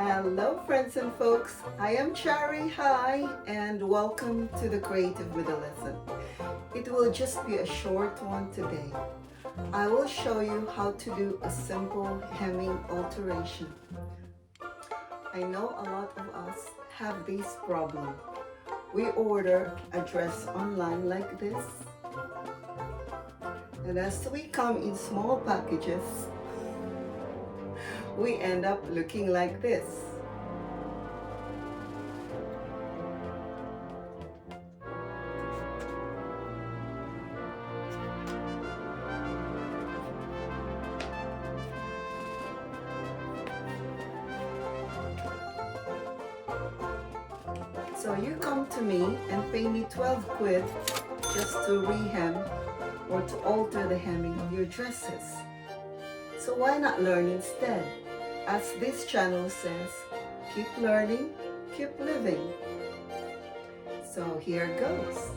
Hello friends and folks, I am Chari. Hi and welcome to the Creative Middlescent. It will just be a short one today. I will show you how to do a simple hemming alteration. I know a lot of us have this problem. We order a dress online like this, and as we come in small packages, we end up looking like this. So you come to me and pay me 12 quid just to rehem or to alter the hemming of your dresses. So why not learn instead? As this channel says, keep learning, keep living. So here goes.